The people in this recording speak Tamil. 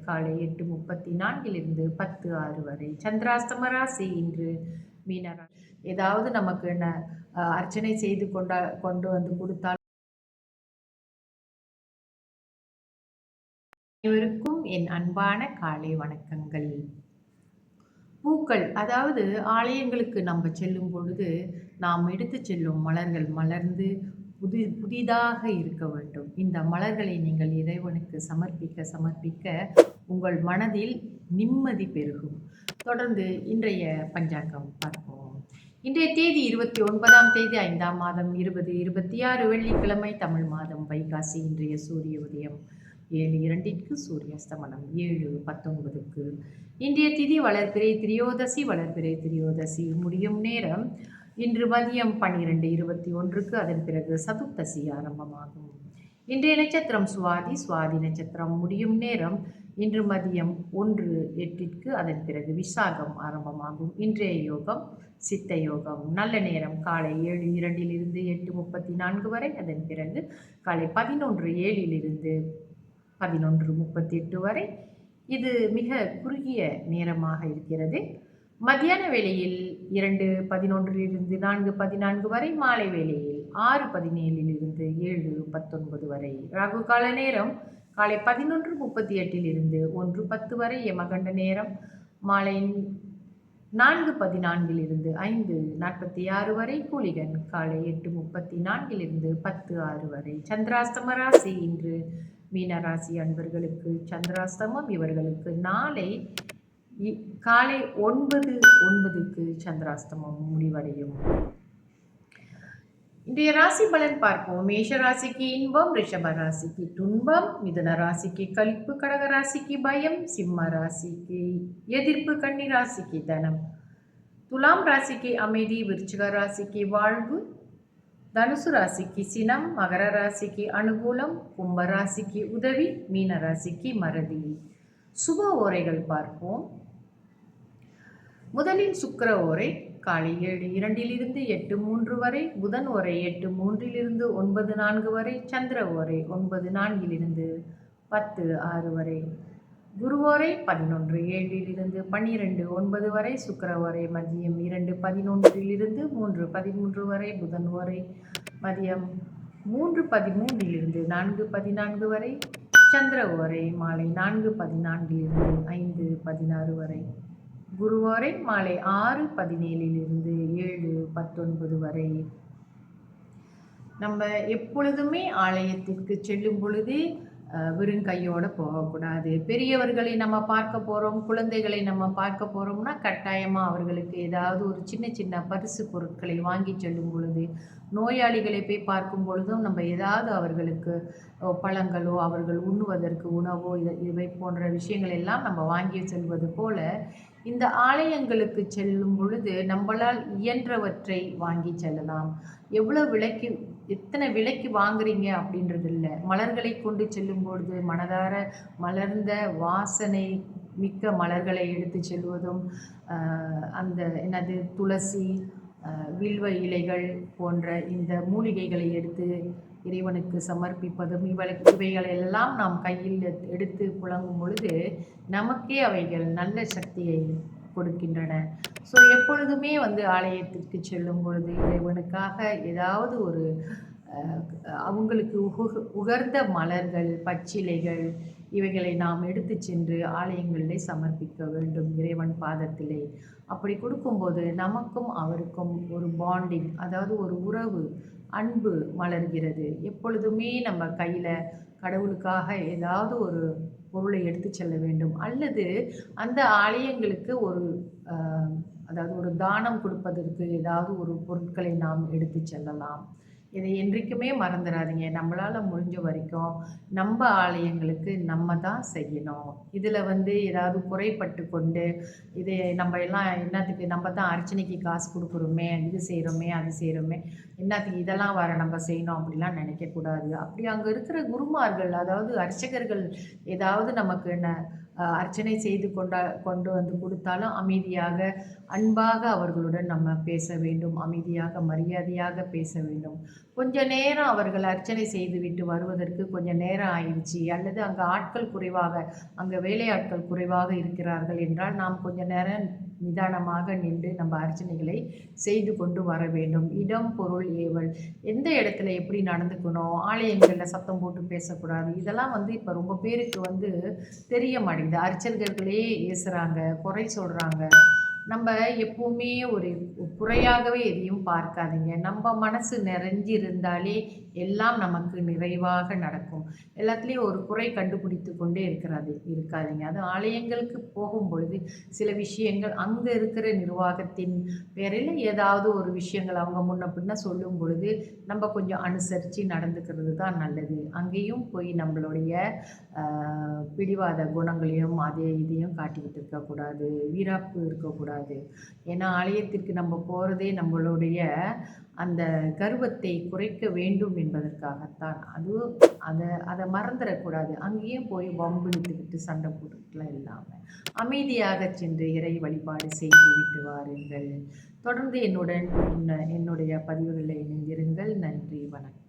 காலை 8:34 10:06 வரை. சந்திராஸ்தம ராசி இன்று மீனராசி. ஏதாவது நமக்கு அர்ச்சனை செய்து கொண்டு வந்து கொடுத்தால் அனைவருக்கும் என் அன்பான காலை வணக்கங்கள். பூக்கள், அதாவது ஆலயங்களுக்கு நம்ம செல்லும் பொழுது நாம் எடுத்து செல்லும் மலர்கள் மலர்ந்து புதிதாக இருக்க வேண்டும். இந்த மலர்களை நீங்கள் இறைவனுக்கு சமர்ப்பிக்க சமர்ப்பிக்க உங்கள் மனதில் நிம்மதி பெருகும். தொடர்ந்து இன்றைய பஞ்சாங்கம் பார்ப்போம். இன்றைய தேதி 29ஆம் தேதி 5ஆம் மாதம் 2026 வெள்ளிக்கிழமை, தமிழ் மாதம் வைகாசி. இன்றைய சூரிய உதயம் 7:02 சூரியஸ்தமனம் 7:19. இன்றைய திதி வளர்பிறை திரியோதசி. வளர்பிறை திரியோதசி முடியும் நேரம் இன்று மதியம் 12:21. அதன் பிறகு சதுர்த்தசி ஆரம்பமாகும். இன்றைய நட்சத்திரம் சுவாதி. சுவாதி நட்சத்திரம் முடியும் நேரம் இன்று மதியம் 1:08. அதன் பிறகு விசாகம் ஆரம்பமாகும். இன்றைய யோகம் சித்த யோகம். நல்ல நேரம் காலை 7:02 8:34 வரை. அதன் பிறகு காலை 11:07 11:38 வரை. இது மிக குறுகிய நேரமாக இருக்கிறது. மத்தியான வேளையில் 2:11 4:14 வரை. மாலை வேளையில் 6:17 7:19 வரை. ராகு கால நேரம் காலை 11:38 1:10 வரை. யமகண்ட நேரம் மாலை 4:14 5:46 வரை. கூலிகன் காலை 8:34 10:06 வரை. சந்திராஸ்தம ராசி இன்று மீனராசி அன்பர்களுக்கு சந்திராஸ்தமம். இவர்களுக்கு நாளை காலை 9:09 சந்திராஸ்தமம் முடிவடையும். இன்றைய ராசி பலன் பார்ப்போம். மேஷ ராசிக்கு இன்பம், ரிஷப ராசிக்கு துன்பம், மிதுன ராசிக்கு களிப்பு, கடக ராசிக்கு பயம், சிம்ம ராசிக்கு எதிர்ப்பு, கன்னி ராசிக்கு தனம், துலாம் ராசிக்கு அமைதி, விருச்சிக ராசிக்கு வாழ்வு, தனுசு ராசிக்கு சினம், மகர ராசிக்கு அனுகூலம், கும்ப ராசிக்கு உதவி, மீன ராசிக்கு மறதி. சுப ஓரைகள் பார்ப்போம். முதலில் சுக்கிர ஓரை காலை 7:02 8:03 வரை. புதன் ஓரை 8:03 9:04 வரை. சந்திர ஓரை 9:04 10:06 வரை. குரு ஓரை 11:07 12:09 வரை. சுக்கிர ஓரை மதியம் 2:11 3:13 வரை. புதன் ஓரை மதியம் 3:13 4:14 வரை. சந்திர ஓரை மாலை 4:14 5:16 வரை. குரு ஓரை மாலை 6:17 7:19 வரை. நம்ம எப்பொழுதுமே ஆலயத்திற்கு செல்லும் பொழுது வெறும் கையோடு போகக்கூடாது. பெரியவர்களை நம்ம பார்க்க போகிறோம், குழந்தைகளை நம்ம பார்க்க போகிறோம்னா கட்டாயமாக அவர்களுக்கு ஏதாவது ஒரு சின்ன சின்ன பரிசு பொருட்களை வாங்கி செல்லும் பொழுது, நோயாளிகளை போய் பார்க்கும் பொழுதும் நம்ம ஏதாவது அவர்களுக்கு பழங்களோ அவர்கள் உண்ணுவதற்கு உணவோ இவை போன்ற விஷயங்கள் எல்லாம் நம்ம வாங்கி செல்வது போல இந்த ஆலயங்களுக்கு செல்லும் பொழுது நம்மளால் இயன்றவற்றை வாங்கி செல்லலாம். எவ்வளோ விலைக்கு எத்தனை விலைக்கு வாங்குறீங்க அப்படின்றது இல்லை. மலர்களை கொண்டு செல்லும் பொழுது மனதார மலர்ந்த வாசனை மிக்க மலர்களை எடுத்து செல்வதும், அந்த என்னது துளசி, வில்வ இலைகள் போன்ற இந்த மூலிகைகளை எடுத்து இறைவனுக்கு சமர்ப்பிப்பதும், இவைகளெல்லாம் நாம் கையில் எடுத்து புழங்கும் பொழுது நமக்கே அவைகள் நல்ல சக்தியை கொடுக்கின்றன. ஸோ எப்பொழுதுமே ஆலயத்திற்கு செல்லும் பொழுது இறைவனுக்காக ஏதாவது ஒரு அவங்களுக்கு உகர்ந்த மலர்கள், பச்சிலைகள் இவைகளை நாம் எடுத்து சென்று ஆலயங்களிலே சமர்ப்பிக்க வேண்டும் இறைவன் பாதத்திலே. அப்படி கொடுக்கும்போது நமக்கும் அவருக்கும் ஒரு பாண்டிங், அதாவது ஒரு உறவு, அன்பு மலர்கிறது. எப்பொழுதுமே நம்ம கையில் கடவுளுக்காக ஏதாவது ஒரு பொருளை எடுத்து செல்ல வேண்டும். அல்லது அந்த ஆலயங்களுக்கு அதாவது ஒரு தானம் கொடுப்பதற்கு ஏதாவது ஒரு பொருட்களை நாம் எடுத்து செல்லலாம். இதை என்றைக்குமே மறந்துடாதீங்க. நம்மளால் முடிஞ்ச வரைக்கும் நம்ம ஆலயங்களுக்கு நம்ம தான் செய்யணும். இதில் ஏதாவது குறைப்பட்டு கொண்டு இதை நம்ம எல்லாம் என்னத்துக்கு, நம்ம தான் அர்ச்சனைக்கு காசு கொடுக்குறோமே, இது செய்கிறோமே அது செய்கிறோமே, என்னத்துக்கு இதெல்லாம் நம்ம செய்யணும் அப்படிலாம் நினைக்கக்கூடாது. அப்படி அங்கே இருக்கிற குருமார்கள், அதாவது அர்ச்சகர்கள் ஏதாவது நமக்கு அர்ச்சனை செய்து கொண்டு வந்து கொடுத்தாலும் அமைதியாக அன்பாக அவர்களுடன் நம்ம பேச வேண்டும். அமைதியாக மரியாதையாக பேச வேண்டும். கொஞ்ச நேரம் அவர்கள் அர்ச்சனை செய்துவிட்டு வருவதற்கு கொஞ்சம் நேரம் ஆயிடுச்சு, அல்லது அங்கே ஆட்கள் குறைவாக, அங்கே வேலையாட்கள் குறைவாக இருக்கிறார்கள் என்றால் நாம் கொஞ்ச நேரம் நிதானமாக நின்று நம்ம அர்ச்சனைகளை செய்து கொண்டு வர வேண்டும். இடம் பொருள் ஏவல், எந்த இடத்துல எப்படி நடந்துக்கணும், ஆலயங்களில் சத்தம் போட்டு பேசக்கூடாது, இதெல்லாம் இப்போ ரொம்ப பேருக்கு தெரிய மாட்டேங்குது. அர்ச்சகர்களே ஏசுகிறாங்க, குறை சொல்கிறாங்க. நம்ம எப்பவுமே ஒரு குறையாகவே எதையும் பார்க்காதீங்க. நம்ம மனசு நிறைஞ்சிருந்தாலே எல்லாம் நமக்கு நிறைவாக நடக்கும். எல்லாத்துலேயும் ஒரு குறை கண்டுபிடித்து கொண்டே இருக்காதீங்க. அது ஆலயங்களுக்கு போகும்பொழுது சில விஷயங்கள் அங்கே இருக்கிற நிர்வாகத்தின் பேரில் ஏதாவது ஒரு விஷயங்கள் அவங்க முன்ன பின்ன சொல்லும் பொழுது நம்ம கொஞ்சம் அனுசரித்து நடந்துக்கிறது தான் நல்லது. அங்கேயும் போய் நம்மளுடைய பிடிவாத குணங்களையும் இதையும் காட்டிக்கிட்டு இருக்கக்கூடாது, வீராப்பு இருக்கக்கூடாது. ஏன்னா ஆலயத்திற்கு நம்ம போகிறதே நம்மளுடைய அந்த கர்வத்தை குறைக்க வேண்டும் என்பதற்காகத்தான். அதுவும் அதை மறந்துடக்கூடாது. அங்கேயும் போய் வம்பிழுத்துக்கிட்டு சண்டை போட்டுக்கிட்டுலாம் இல்லாமல் அமைதியாக சென்று இறை வழிபாடு செய்து விட்டு வாருங்கள். தொடர்ந்து என்னுடைய பதிவுகளை இணைந்திருங்கள். நன்றி, வணக்கம்.